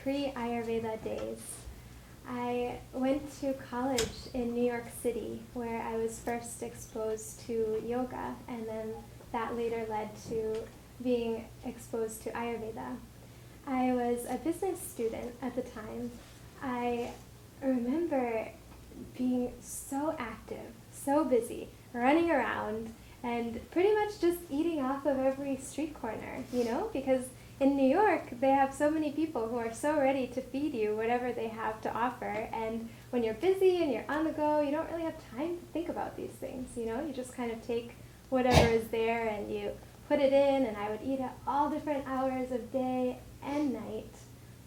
pre-Ayurveda days. I went to college in New York City, where I was first exposed to yoga, and then that later led to being exposed to Ayurveda. I was a business student at the time. I remember being so active, so busy, running around, and pretty much just eating off of every street corner, because in New York, they have so many people who are so ready to feed you whatever they have to offer. And when you're busy and you're on the go, you don't really have time to think about these things, You just kind of take whatever is there and you put it in, and I would eat at all different hours of day and night.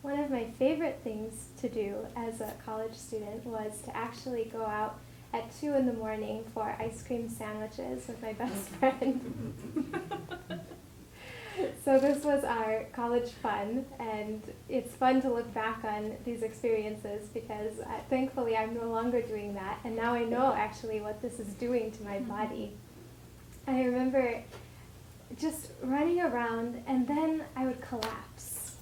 One of my favorite things to do as a college student was to actually go out at 2 in the morning for ice cream sandwiches with my best friend. So this was our college fun, and it's fun to look back on these experiences because thankfully I'm no longer doing that, and now I know actually what this is doing to my body. I remember just running around, and then I would collapse.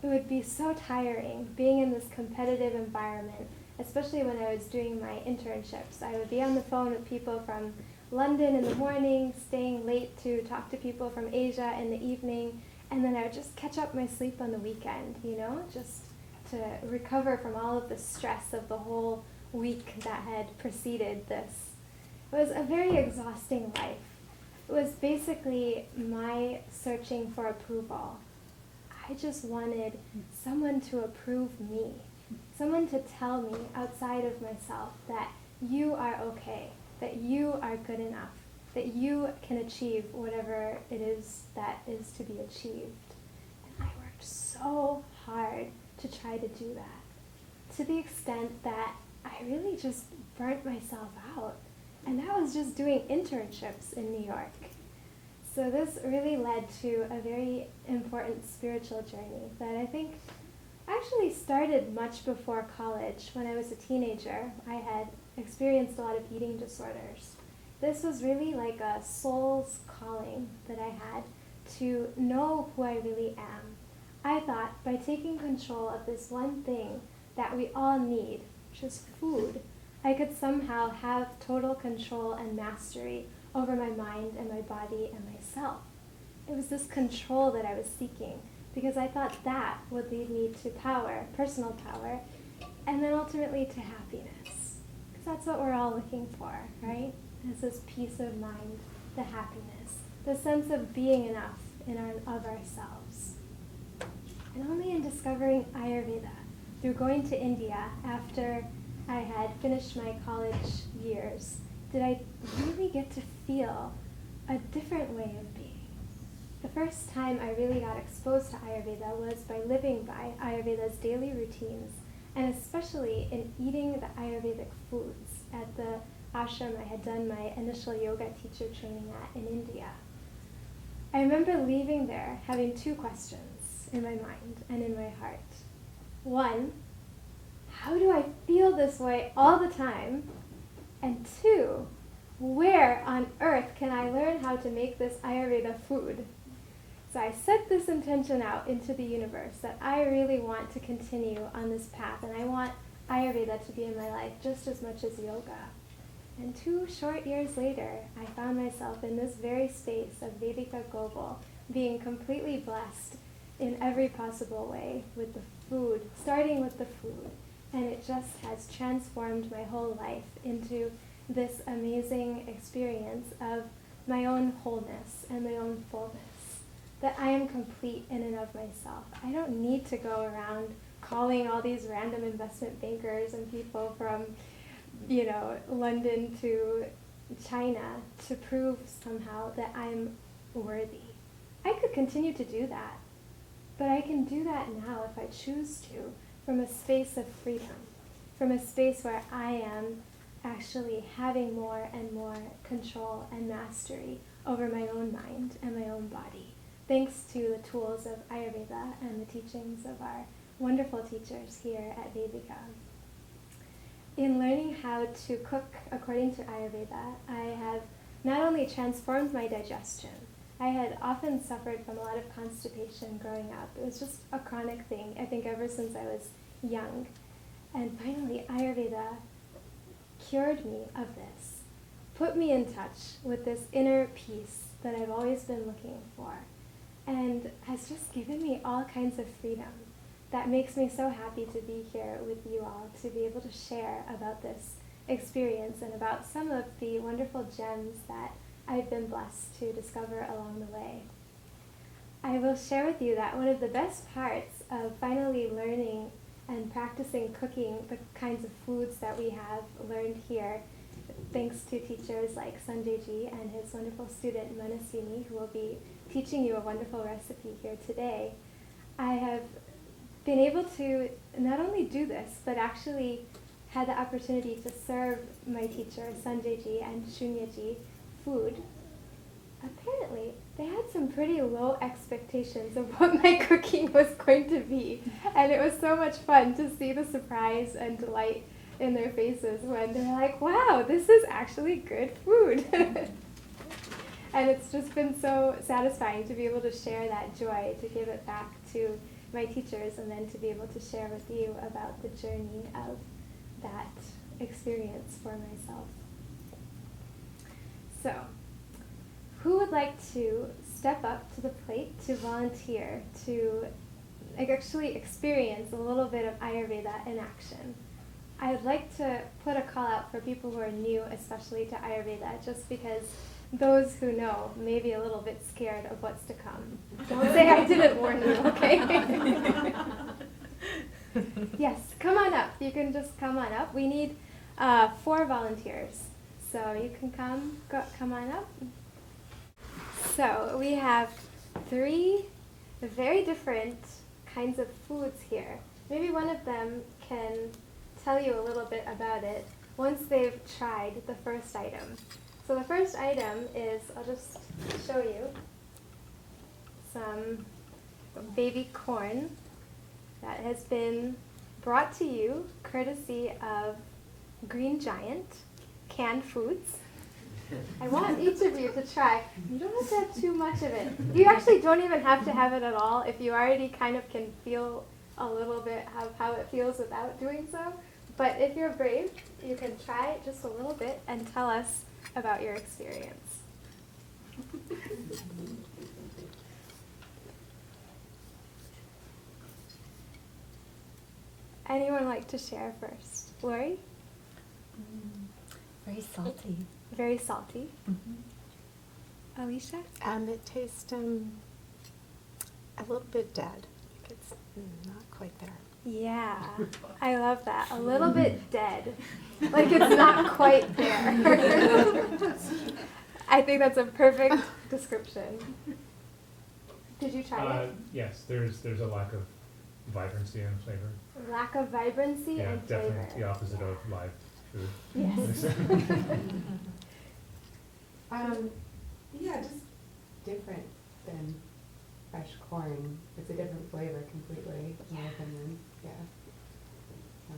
It would be so tiring being in this competitive environment, especially when I was doing my internships. I would be on the phone with people from London in the morning, staying late to talk to people from Asia in the evening, and then I would just catch up my sleep on the weekend, just to recover from all of the stress of the whole week that had preceded this. It was a very exhausting life. It was basically my searching for approval. I just wanted someone to approve me, someone to tell me outside of myself that you are okay, that you are good enough, that you can achieve whatever it is that is to be achieved. And I worked so hard to try to do that, to the extent that I really just burnt myself out. And that was just doing internships in New York. So this really led to a very important spiritual journey that I think actually started much before college. When I was a teenager, I had experienced a lot of eating disorders. This was really like a soul's calling that I had to know who I really am. I thought by taking control of this one thing that we all need, which is food, I could somehow have total control and mastery over my mind and my body and myself. It was this control that I was seeking because I thought that would lead me to power, personal power, and then ultimately to happiness. Because that's what we're all looking for, right? Is this peace of mind, the happiness, the sense of being enough of ourselves. And only in discovering Ayurveda, through going to India after I had finished my college years, did I really get to feel a different way of being. The first time I really got exposed to Ayurveda was by living by Ayurveda's daily routines, and especially in eating the Ayurvedic foods at the ashram I had done my initial yoga teacher training at in India. I remember leaving there having 2 questions in my mind and in my heart. 1, how do I feel this way all the time? And 2, where on earth can I learn how to make this Ayurveda food? So I set this intention out into the universe that I really want to continue on this path, and I want Ayurveda to be in my life just as much as yoga. And 2 short years later, I found myself in this very space of Vedika Global, being completely blessed in every possible way with the food, starting with the food. And it just has transformed my whole life into this amazing experience of my own wholeness and my own fullness. That I am complete in and of myself. I don't need to go around calling all these random investment bankers and people from, London to China to prove somehow that I'm worthy. I could continue to do that, but I can do that now if I choose to, from a space of freedom, from a space where I am actually having more and more control and mastery over my own mind and my own body, thanks to the tools of Ayurveda and the teachings of our wonderful teachers here at Vedika. In learning how to cook according to Ayurveda, I have not only transformed my digestion, I had often suffered from a lot of constipation growing up. It was just a chronic thing, I think, ever since I was young. And finally, Ayurveda cured me of this, put me in touch with this inner peace that I've always been looking for, and has just given me all kinds of freedom. That makes me so happy to be here with you all, to be able to share about this experience and about some of the wonderful gems that I've been blessed to discover along the way. I will share with you that one of the best parts of finally learning and practicing cooking the kinds of foods that we have learned here, thanks to teachers like Sanjayji and his wonderful student Manasini, who will be teaching you a wonderful recipe here today, I have been able to not only do this, but actually had the opportunity to serve my teacher, Sanjayji and Shunyaji, food. Apparently, they had some pretty low expectations of what my cooking was going to be. And it was so much fun to see the surprise and delight in their faces when they're like, wow, this is actually good food. And it's just been so satisfying to be able to share that joy, to give it back to my teachers, and then to be able to share with you about the journey of that experience for myself. So, who would like to step up to the plate to volunteer, to actually experience a little bit of Ayurveda in action? I'd like to put a call out for people who are new, especially to Ayurveda, just because those who know may be a little bit scared of what's to come. Don't say I didn't warn you, okay? Yes, come on up. You can just come on up. We need 4 volunteers. So you can come on up. So we have 3 very different kinds of foods here. Maybe one of them can tell you a little bit about it once they've tried the first item. So the first item is, I'll just show you, some baby corn that has been brought to you courtesy of Green Giant Canned Foods. I want each of you to try. You don't have to have too much of it. You actually don't even have to have it at all if you already kind of can feel a little bit of how it feels without doing so. But if you're brave, you can try just a little bit and tell us about your experience. Anyone like to share first? Lori? Very salty. Very salty. Mm-hmm. Alicia? It tastes a little bit dead. Like it's not quite there. Yeah, I love that. A little bit dead. Like it's not quite there. I think that's a perfect description. Did you try it? Yes, there's a lack of vibrancy and flavor. Lack of vibrancy Yeah, and flavor. definitely the opposite of live food. Yes. Yeah, just different than fresh corn. It's a different flavor completely, in my opinion. Yeah. A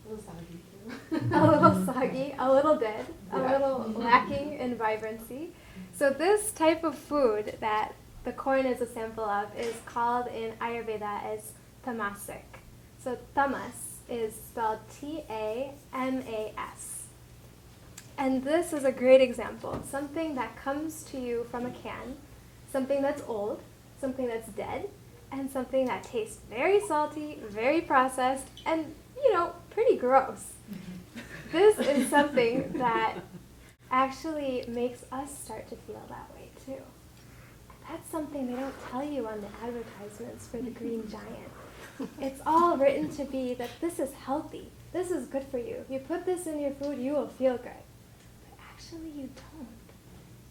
little soggy too. A little soggy, a little dead, a little lacking in vibrancy. So this type of food that the corn is a sample of is called in Ayurveda as tamasic. So tamas is spelled Tamas. And this is a great example. Something that comes to you from a can, something that's old, something that's dead, and something that tastes very salty, very processed, and, pretty gross. This is something that actually makes us start to feel that way too. That's something they don't tell you on the advertisements for the Green Giant. It's all written to be that this is healthy, this is good for you. You put this in your food, you will feel good. But actually you don't.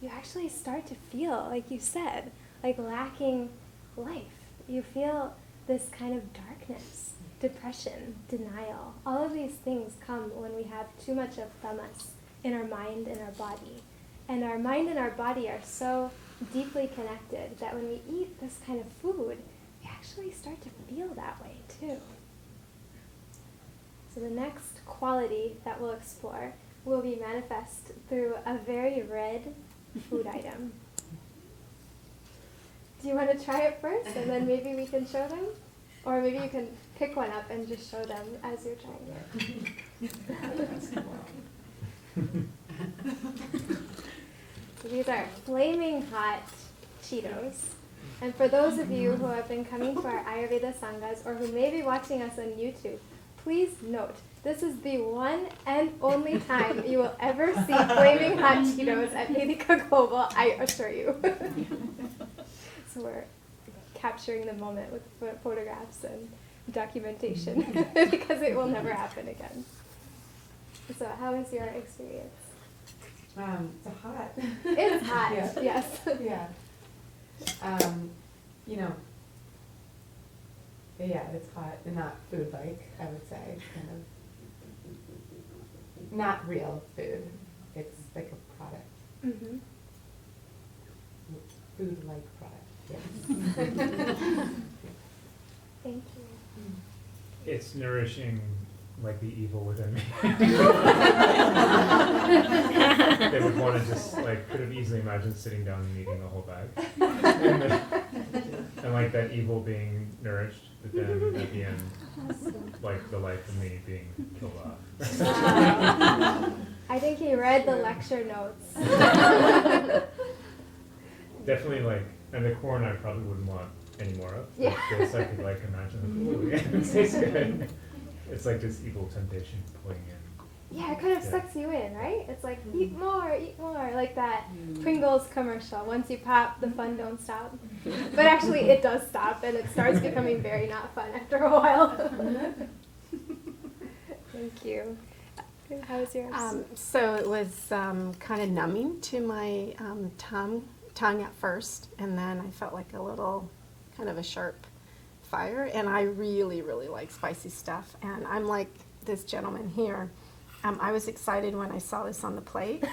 You actually start to feel, like you said, like lacking life. You feel this kind of darkness, depression, denial. All of these things come when we have too much of tamas in our mind and our body. And our mind and our body are so deeply connected that when we eat this kind of food, we actually start to feel that way too. So the next quality that we'll explore will be manifest through a very red food item. Do you want to try it first, and then maybe we can show them? Or maybe you can pick one up and just show them as you're trying it. So these are flaming hot Cheetos. And for those of you who have been coming to our Ayurveda Sanghas or who may be watching us on YouTube, please note, this is the one and only time you will ever see flaming hot Cheetos at Vedika Global, I assure you. So we're capturing the moment with photographs and documentation because it will never happen again. So how was your experience? It's hot. It's hot, Yeah. yes. Yeah. You know, yeah, it's hot and not food-like, I would say. It's kind of not real food. It's like a product. Mm-hmm. Food-like product, yes. Thank you. It's nourishing like the evil within me. They would want to just like could have easily imagined sitting down and eating the whole bag. And like that evil being nourished, but then at the end, like the life of me being killed off. I think he read the lecture notes. Definitely like, and the corn I probably wouldn't want any more of. Yeah. This I could like imagine, ooh, yeah, it tastes good. It's like this evil temptation pulling in. Yeah, it kind of Yeah. sucks you in, right? It's like, eat more, like that Pringles commercial. Once you pop, the fun don't stop. But actually, it does stop, and it starts becoming very not fun after a while. Thank you. How was yours? So it was kind of numbing to my tongue at first, and then I felt like a little kind of a sharp fire, and I really, really like spicy stuff. And I'm like this gentleman here. I was excited when I saw this on the plate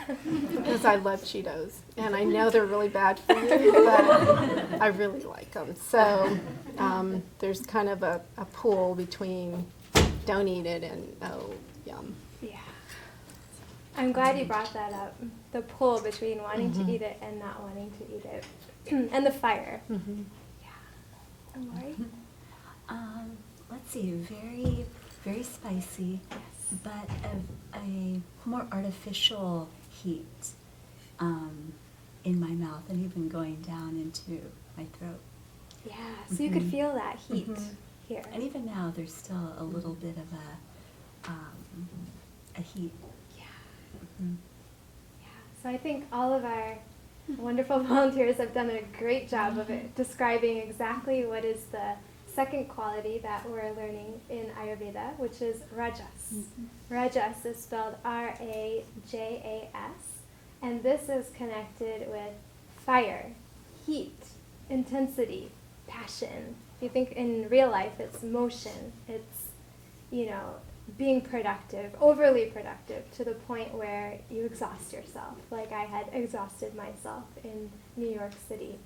because I love Cheetos, and I know they're really bad for you, but I really like them. So there's kind of a pull between don't eat it and oh, yum. Yeah. I'm glad you brought that up. The pull between wanting to eat it and not wanting to eat it. And the fire. Mm-hmm. Yeah. And Lori? Let's see, very, very spicy, but a more artificial heat in my mouth and even going down into my throat. Yeah, so you could feel that heat here. And even now, there's still a little bit of a heat. Yeah. Mhm. Yeah, so I think all of our wonderful volunteers have done a great job of it, describing exactly what is the second quality that we're learning in Ayurveda, which is rajas. Rajas is spelled R-A-J-A-S, and this is connected with fire, heat, intensity, passion. You think in real life it's motion, it's, being productive, overly productive, to the point where you exhaust yourself, like I had exhausted myself in New York City.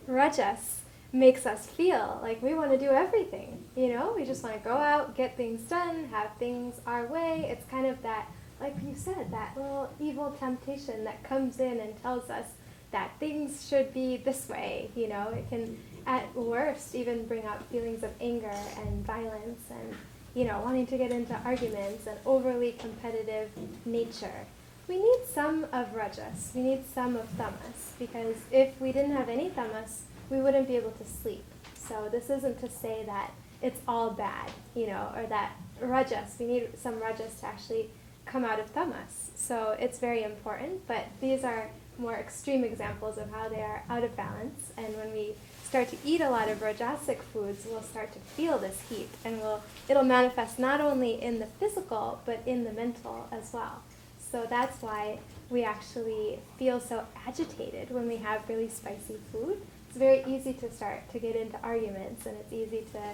Rajas makes us feel like we want to do everything, we just want to go out, get things done, have things our way. It's kind of that, like you said, that little evil temptation that comes in and tells us that things should be this way, it can at worst even bring up feelings of anger and violence and wanting to get into arguments and overly competitive nature. We need some of rajas, we need some of tamas, because if we didn't have any tamas, we wouldn't be able to sleep. So this isn't to say that it's all bad, or that rajas, we need some rajas to actually come out of tamas. So it's very important, but these are more extreme examples of how they are out of balance. And when we start to eat a lot of rajasic foods, we'll start to feel this heat, and it'll manifest not only in the physical, but in the mental as well. So that's why we actually feel so agitated when we have really spicy food. It's very easy to start to get into arguments, and it's easy to,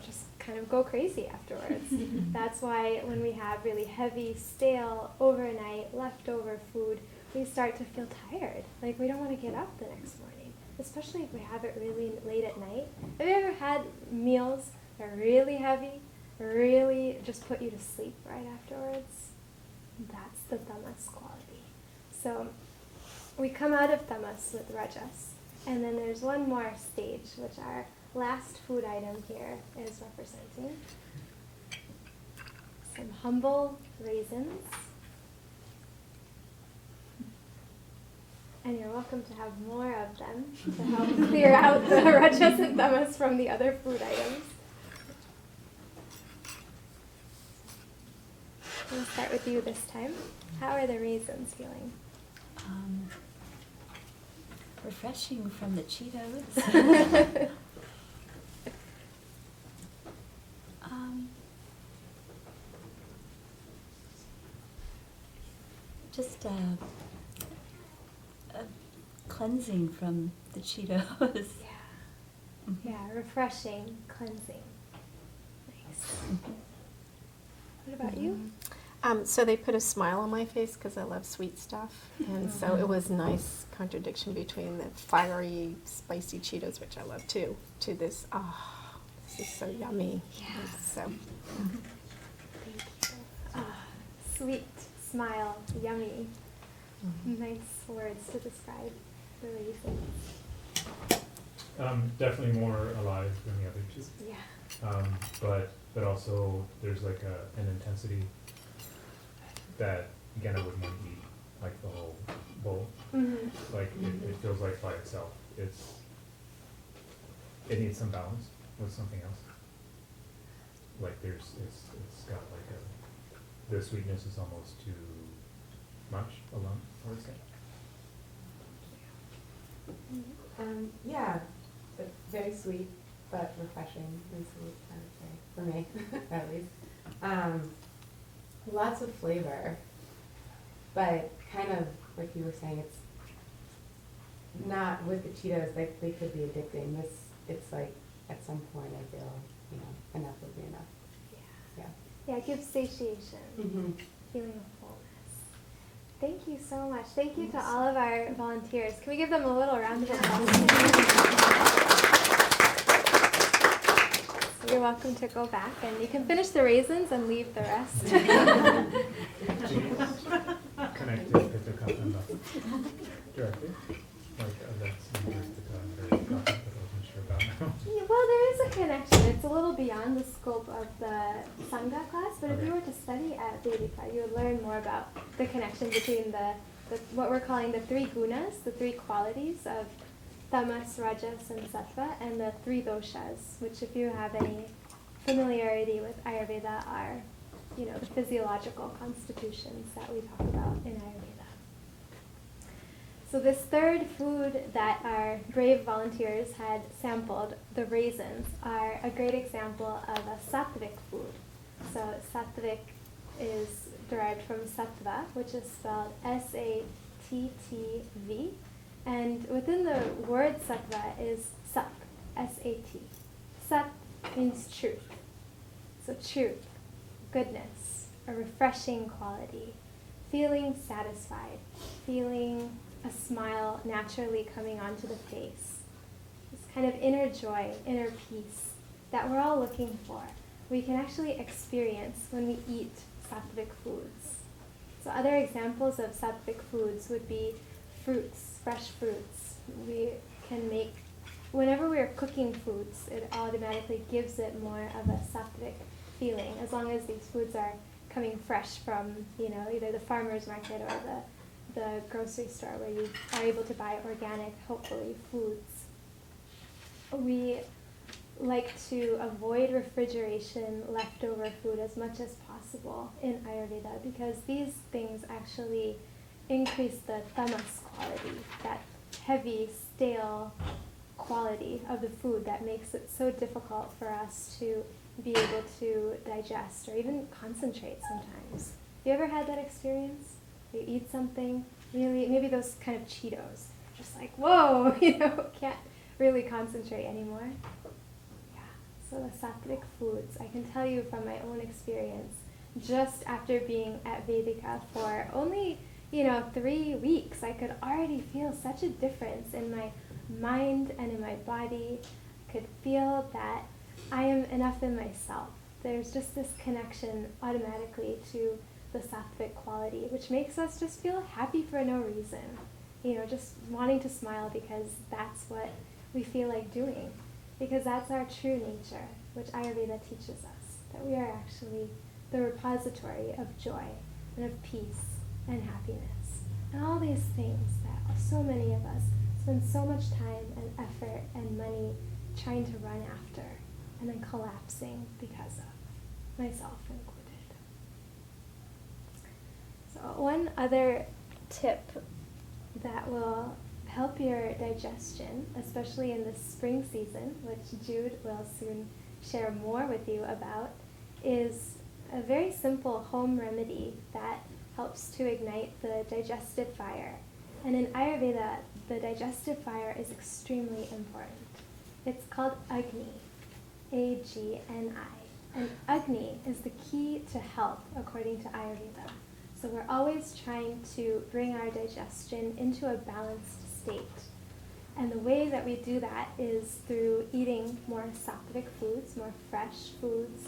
just kind of go crazy afterwards. That's why when we have really heavy, stale, overnight, leftover food, we start to feel tired. Like we don't want to get up the next morning, especially if we have it really late at night. Have you ever had meals that are really heavy, really just put you to sleep right afterwards? That's the tamas quality. So we come out of tamas with rajas. And then there's one more stage, which our last food item here is representing. Some humble raisins. And you're welcome to have more of them to help clear out the rajasic tamas from the other food items. We'll start with you this time. How are the raisins feeling? Refreshing from the Cheetos. Just a cleansing from the Cheetos. Yeah, refreshing, cleansing. Nice. What about you? So they put a smile on my face because I love sweet stuff, and so it was nice contradiction between the fiery, spicy Cheetos, which I love too, to this. Oh, this is so yummy. Yeah. So Thank you. Sweet, smile, yummy. Nice words to describe the raisins. Definitely more alive than the other two. Yeah. But also there's like an intensity that again I wouldn't want to eat like the whole bowl. Mm-hmm. Like it feels like by itself. It needs some balance with something else. Like it's got like the sweetness is almost too much alone, I would say. Yeah, but very sweet, but refreshingly sweet, I would say, for me, at least. Lots of flavor, but kind of, like you were saying, it's not with the Cheetos, they could be addicting. It's like, at some point I feel, enough would be enough. Yeah. Yeah, it gives satiation, Mm-hmm. feeling of fullness. Thank you so much. Thank you to all of our volunteers. Can we give them a little round of applause? So you're welcome to go back, and you can finish the raisins and leave the rest. Connected Pitta and directly. Like that's yours Pitta and very that I wasn't sure about now. Yeah, well, there is a connection. It's a little beyond the scope of the Sangha class, but if you were to study at Vedika, you would learn more about the connection between the what we're calling the three gunas, the three qualities of tamas, rajas, and sattva, and the three doshas, which if you have any familiarity with Ayurveda are, the physiological constitutions that we talk about in Ayurveda. So this third food that our brave volunteers had sampled, the raisins, are a great example of a Sattvic food. So Sattvic is derived from sattva, which is spelled S-A-T-T-V, and within the word sattva is sat, S-A-T. Sat means truth. So truth, goodness, a refreshing quality, feeling satisfied, feeling a smile naturally coming onto the face. This kind of inner joy, inner peace that we're all looking for. We can actually experience when we eat Sattvic foods. So other examples of Sattvic foods would be fruits, fresh fruits. We can make, whenever we're cooking foods, it automatically gives it more of a Sattvic feeling, as long as these foods are coming fresh from, either the farmer's market or the grocery store where you are able to buy organic, hopefully, foods. We like to avoid refrigeration, leftover food as much as possible in Ayurveda because these things actually increase the tamas quality, that heavy, stale quality of the food that makes it so difficult for us to be able to digest or even concentrate sometimes. Have you ever had that experience? You eat something, really, maybe those kind of Cheetos, just like, whoa, can't really concentrate anymore. Yeah, so the Sattvic foods, I can tell you from my own experience, just after being at Vedika for only, 3 weeks, I could already feel such a difference in my mind and in my body. I could feel that I am enough in myself. There's just this connection automatically to the Sattvic quality, which makes us just feel happy for no reason. just wanting to smile because that's what we feel like doing. Because that's our true nature, which Ayurveda teaches us, that we are actually the repository of joy and of peace and happiness. And all these things that so many of us spend so much time and effort and money trying to run after and then collapsing because of, myself included. So one other tip that will help your digestion, especially in the spring season, which Jude will soon share more with you about, is a very simple home remedy that helps to ignite the digestive fire. And in Ayurveda, the digestive fire is extremely important. It's called Agni, A-G-N-I. And Agni is the key to health according to Ayurveda. So we're always trying to bring our digestion into a balanced state. And the way that we do that is through eating more Sattvic foods, more fresh foods,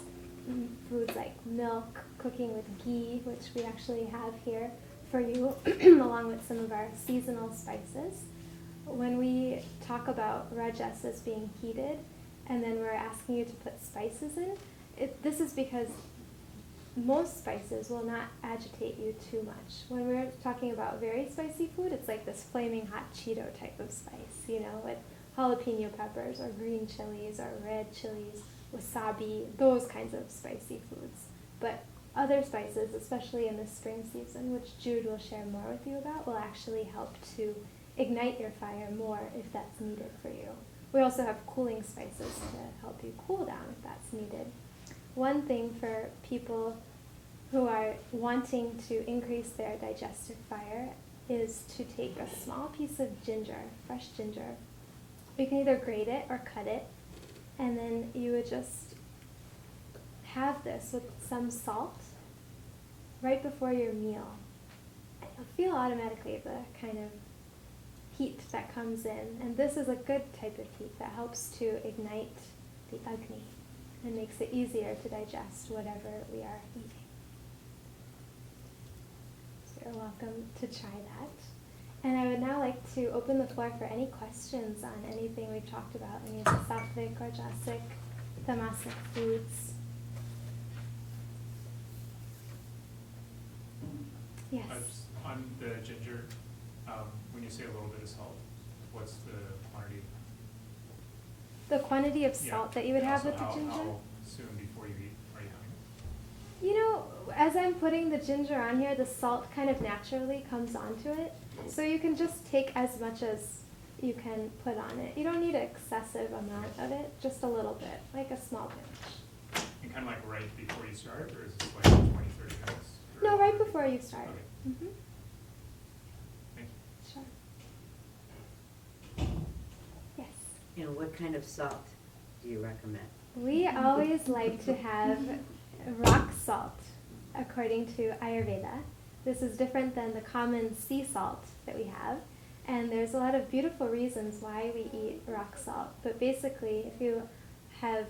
foods like milk, cooking with ghee, which we actually have here for you, along with some of our seasonal spices. When we talk about rajas as being heated, and then we're asking you to put spices in, this is because most spices will not agitate you too much. When we're talking about very spicy food, it's like this flaming hot Cheeto type of spice, with jalapeno peppers or green chilies or red chilies, wasabi, those kinds of spicy foods. But other spices, especially in the spring season, which Jude will share more with you about, will actually help to ignite your fire more if that's needed for you. We also have cooling spices to help you cool down if that's needed. One thing for people who are wanting to increase their digestive fire is to take a small piece of ginger, fresh ginger. You can either grate it or cut it, and then you would just have this with some salt right before your meal. You'll feel automatically the kind of heat that comes in, and this is a good type of heat that helps to ignite the Agni and makes it easier to digest whatever we are eating. So you're welcome to try that. And I would now like to open the floor for any questions on anything we've talked about, any of the Sattvic, rajasic, tamasic foods. Yes. On the ginger, when you say a little bit of salt, what's the quantity? The quantity of salt that you would have with the ginger? How soon before you eat are you having it? As I'm putting the ginger on here, the salt kind of naturally comes onto it. So you can just take as much as you can put on it. You don't need an excessive amount of it, just a little bit, like a small pinch. And kind of like right before you start, or is it like 20, 30 minutes? No, right before you start. Okay. Mm-hmm. Thank you. Sure. Yes. And what kind of salt do you recommend? We always like to have rock salt, according to Ayurveda. This is different than the common sea salt that we have, and there's a lot of beautiful reasons why we eat rock salt. But basically, if you have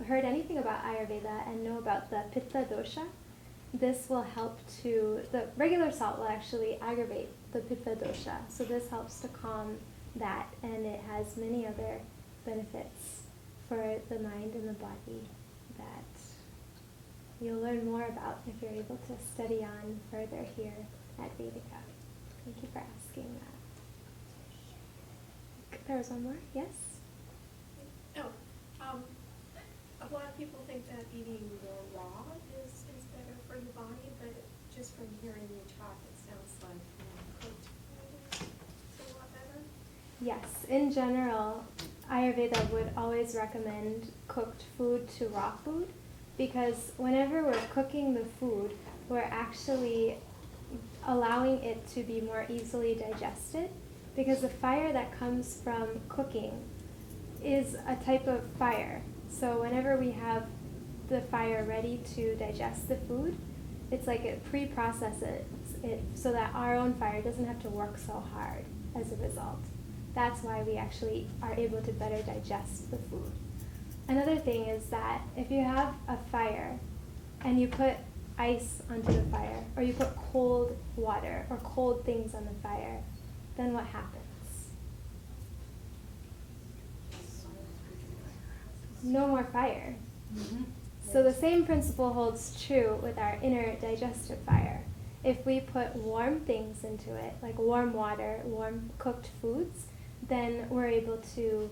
heard anything about Ayurveda and know about the pitta dosha, this will help to, the regular salt will actually aggravate the pitta dosha, so this helps to calm that, and it has many other benefits for the mind and the body that you'll learn more about if you're able to study on further here at Vedika. Thank you for asking that. There was one more, yes? A lot of people think that eating more raw is better for your body, but just from hearing you talk, it sounds like cooked food is a lot better. Yes, in general, Ayurveda would always recommend cooked food to raw food, because whenever we're cooking the food, we're actually allowing it to be more easily digested, because the fire that comes from cooking is a type of fire. So whenever we have the fire ready to digest the food, it's like it pre-processes it so that our own fire doesn't have to work so hard as a result. That's why we actually are able to better digest the food. Another thing is that if you have a fire and you put ice onto the fire, or you put cold water or cold things on the fire, then what happens? No more fire. So the same principle holds true with our inner digestive fire. If we put warm things into it, like warm water, warm cooked foods, then we're able to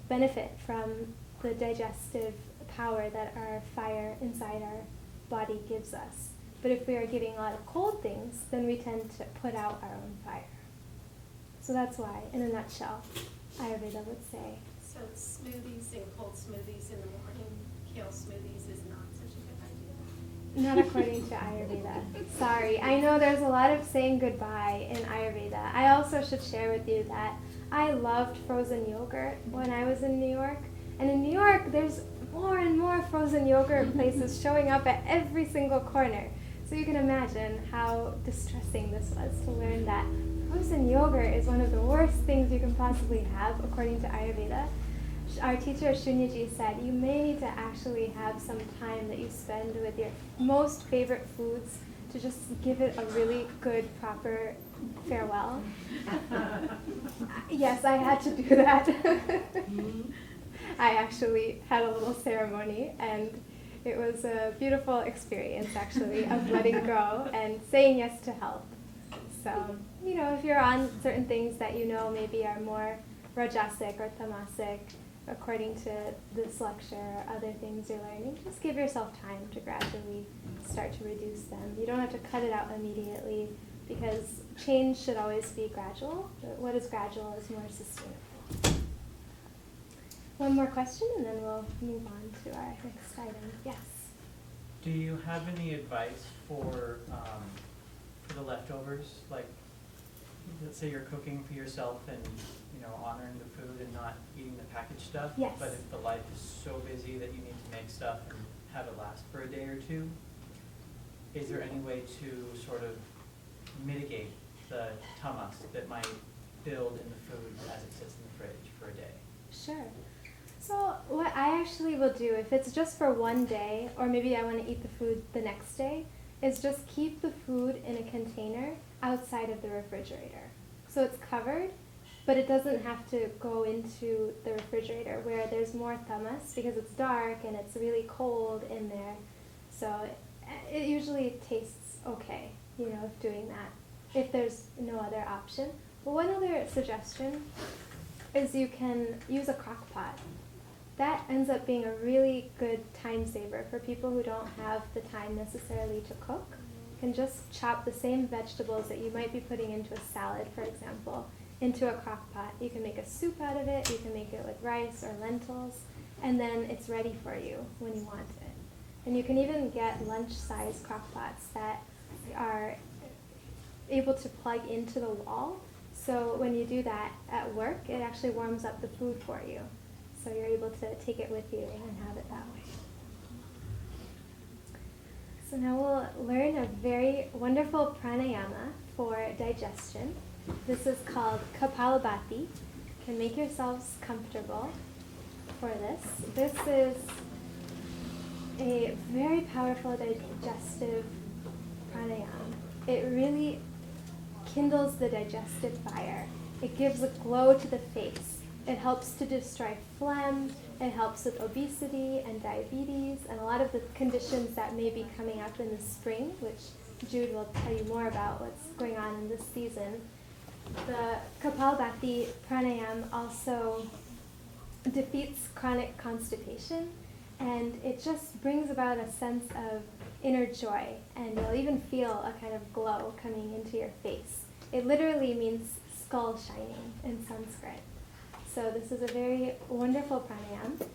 benefit from the digestive power that our fire inside our body gives us. But if we are giving a lot of cold things, then we tend to put out our own fire. So that's why, in a nutshell, Ayurveda would say. So smoothies and cold smoothies in the morning, kale smoothies is not such a good idea. Not according to Ayurveda. Sorry. I know there's a lot of saying goodbye in Ayurveda. I also should share with you that I loved frozen yogurt when I was in New York. And in New York, there's more and more frozen yogurt places showing up at every single corner. So you can imagine how distressing this was to learn that frozen yogurt is one of the worst things you can possibly have according to Ayurveda. Our teacher Shunyaji said you may need to actually have some time that you spend with your most favorite foods to just give it a really good, proper farewell. Yes, I had to do that. I actually had a little ceremony, and it was a beautiful experience, actually, of letting go and saying yes to health. So, you know, if you're on certain things that you know maybe are more rajasic or tamasic, according to this lecture or other things you're learning, just give yourself time to gradually start to reduce them. You don't have to cut it out immediately, because change should always be gradual. But what is gradual is more sustainable. One more question, and then we'll move on to our next item. Yes? Do you have any advice for the leftovers? Like, let's say you're cooking for yourself and, you know, honoring the food and not eating the packaged stuff. Yes. But if the life is so busy that you need to make stuff and have it last for a day or two, is there any way to sort of mitigate the tamas that might build in the food as it sits in the fridge for a day? Sure. So what I actually will do, if it's just for one day, or maybe I want to eat the food the next day, is just keep the food in a container outside of the refrigerator. So it's covered, but it doesn't have to go into the refrigerator where there's more tamas, because it's dark and it's really cold in there. So it usually tastes okay, you know, of doing that, if there's no other option. But one other suggestion is you can use a crock pot. That ends up being a really good time saver for people who don't have the time necessarily to cook. You can just chop the same vegetables that you might be putting into a salad, for example, into a crock pot. You can make a soup out of it, you can make it with rice or lentils, and then it's ready for you when you want it. And you can even get lunch-sized crock pots that are able to plug into the wall. So when you do that at work, it actually warms up the food for you. So you're able to take it with you and have it that way. So now we'll learn a very wonderful pranayama for digestion. This is called Kapalabhati. You can make yourselves comfortable for this. This is a very powerful digestive pranayama. It really kindles the digestive fire. It gives a glow to the face. It helps to destroy phlegm. It helps with obesity and diabetes and a lot of the conditions that may be coming up in the spring, which Jude will tell you more about what's going on in this season. The Kapalabhati pranayama also defeats chronic constipation, and it just brings about a sense of inner joy, and you'll even feel a kind of glow coming into your face. It literally means skull shining in Sanskrit. So this is a very wonderful pranayama.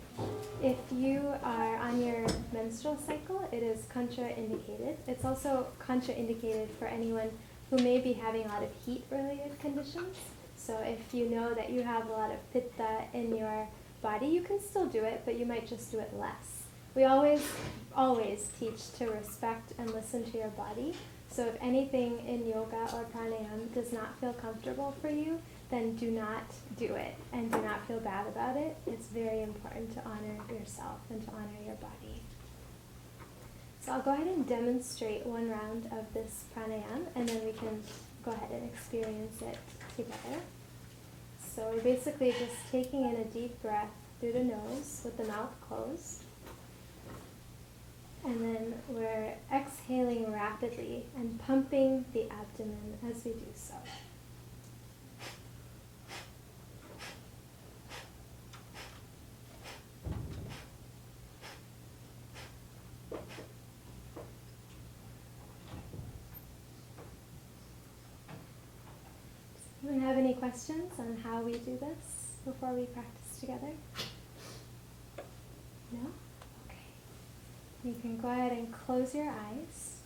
If you are on your menstrual cycle, it is contraindicated. It's also contraindicated for anyone who may be having a lot of heat-related conditions. So if you know that you have a lot of pitta in your body, you can still do it, but you might just do it less. We always teach to respect and listen to your body. So if anything in yoga or pranayama does not feel comfortable for you, then do not do it and do not feel bad about it. It's very important to honor yourself and to honor your body. So I'll go ahead and demonstrate one round of this pranayama, and then we can go ahead and experience it together. So we're basically just taking in a deep breath through the nose with the mouth closed. And then we're exhaling rapidly and pumping the abdomen as we do so. Anyone have any questions on how we do this before we practice together? No? Okay. You can go ahead and close your eyes.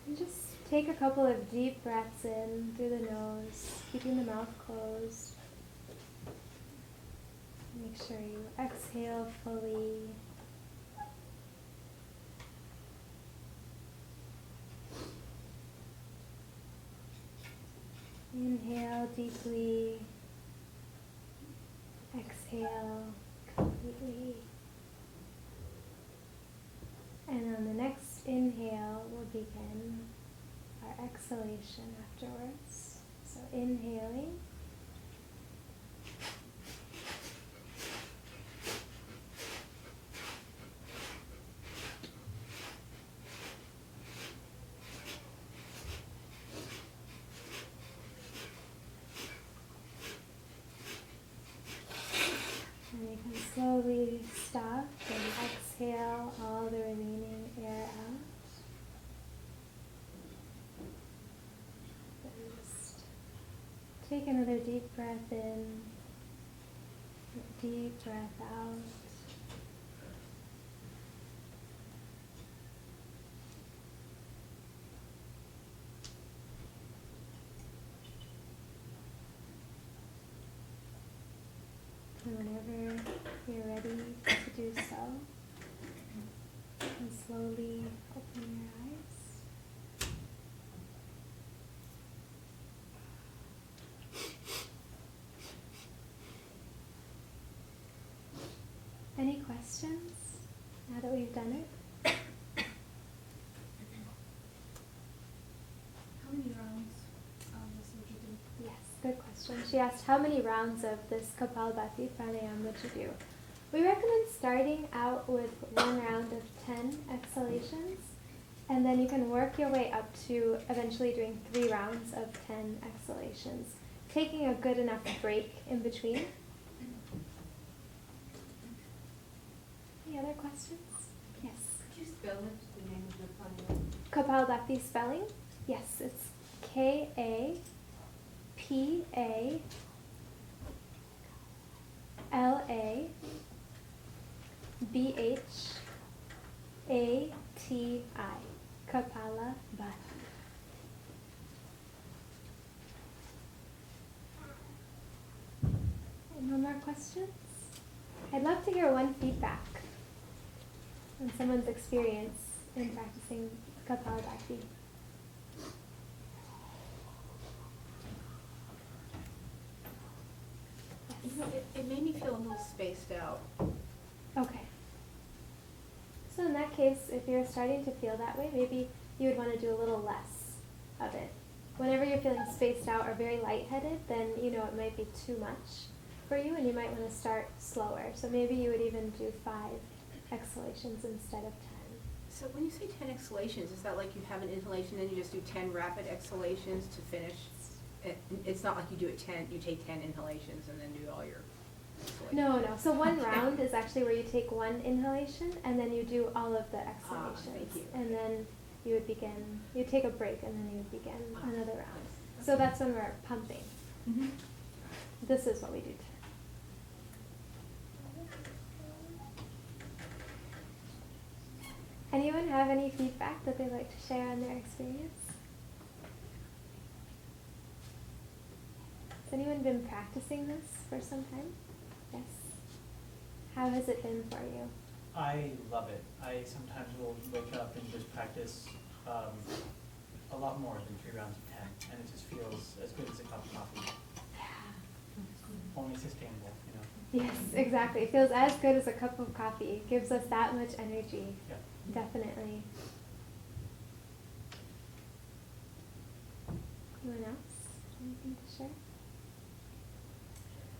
And just take a couple of deep breaths in through the nose, keeping the mouth closed. Make sure you exhale fully. Inhale deeply. Exhale completely. And on the next inhale, we'll begin our exhalation afterwards. So inhaling. And you can slowly stop and exhale all the remaining air out. Then just take another deep breath in, deep breath out. And whenever you're ready to do so, you can slowly open your eyes. Any questions now that we've done it? How many rounds this would you do? Yes, good question. She asked how many rounds of this Kapalabhati pranayama would you do? We recommend starting out with one round of 10 exhalations, and then you can work your way up to eventually doing 3 rounds of 10 exhalations, taking a good enough break in between. Any other questions? Yes. Could you spell it, the name of the pranayama? Kapalabhati spelling? Yes, it's Kapalabhati. Kapalabhati. No more questions? I'd love to hear one feedback on someone's experience in practicing Kapalabhati. You know, it made me feel a little spaced out. Okay. So in that case, if you're starting to feel that way, maybe you would want to do a little less of it. Whenever you're feeling spaced out or very lightheaded, then you know it might be too much for you and you might want to start slower. So maybe you would even do 5 exhalations instead of 10. So when you say 10 exhalations, is that like you have an inhalation and you just do 10 rapid exhalations to finish? It's not like you do it 10, you take 10 inhalations and then do all your exhalations. No. So one round is actually where you take 1 inhalation and then you do all of the exhalations. Thank you. And then you would begin, you take a break and then you would begin another round. So that's when we're pumping. Mm-hmm. This is what we do. Anyone have any feedback that they'd like to share on their experience? Has anyone been practicing this for some time? Yes. How has it been for you? I love it. I sometimes will wake up and just practice a lot more than 3 rounds of 10, and it just feels as good as a cup of coffee. Only sustainable, you know. Yes, exactly. It feels as good as a cup of coffee. It gives us that much energy. Yeah. Definitely. Anyone else? Anything to share?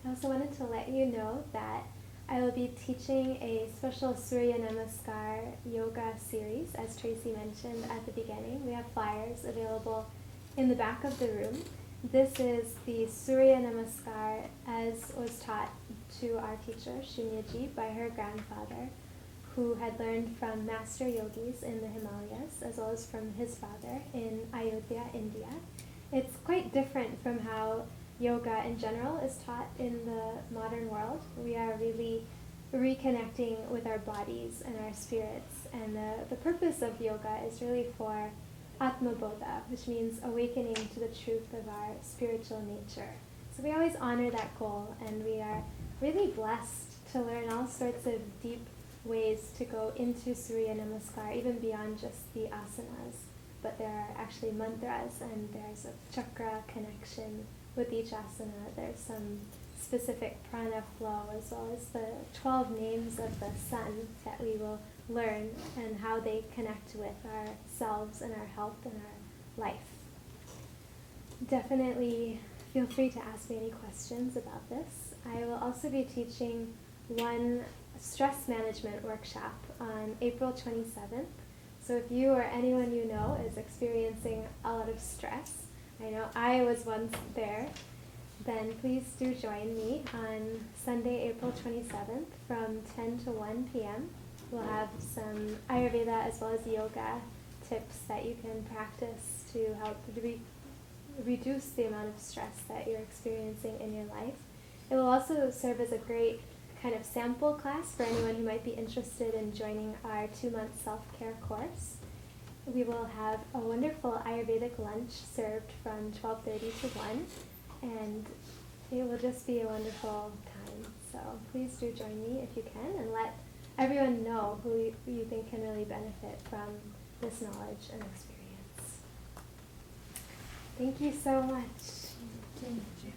I also wanted to let you know that I will be teaching a special Surya Namaskar yoga series, as Tracy mentioned at the beginning. We have flyers available in the back of the room. This is the Surya Namaskar as was taught to our teacher, Shunyaji, by her grandfather, who had learned from master yogis in the Himalayas, as well as from his father in Ayodhya, India. It's quite different from how yoga in general is taught in the modern world. We are really reconnecting with our bodies and our spirits, and the purpose of yoga is really for Atmabodha, which means awakening to the truth of our spiritual nature. So we always honor that goal, and we are really blessed to learn all sorts of deep ways to go into Surya Namaskar, even beyond just the asanas. But there are actually mantras, and there's a chakra connection with each asana. There's some specific prana flow, as well as the 12 names of the sun that we will learn, and how they connect with ourselves and our health and our life. Definitely feel free to ask me any questions about this. I will also be teaching one stress management workshop on April 27th. So if you or anyone you know is experiencing a lot of stress, I know I was once there, then please do join me on Sunday, April 27th from 10 to 1 p.m. We'll have some Ayurveda as well as yoga tips that you can practice to help reduce the amount of stress that you're experiencing in your life. It will also serve as a great kind of sample class for anyone who might be interested in joining our 2-month self-care course. We will have a wonderful Ayurvedic lunch served from 12:30 to 1, and it will just be a wonderful time. So please do join me if you can, and let everyone know who you think can really benefit from this knowledge and experience. Thank you so much. Thank you.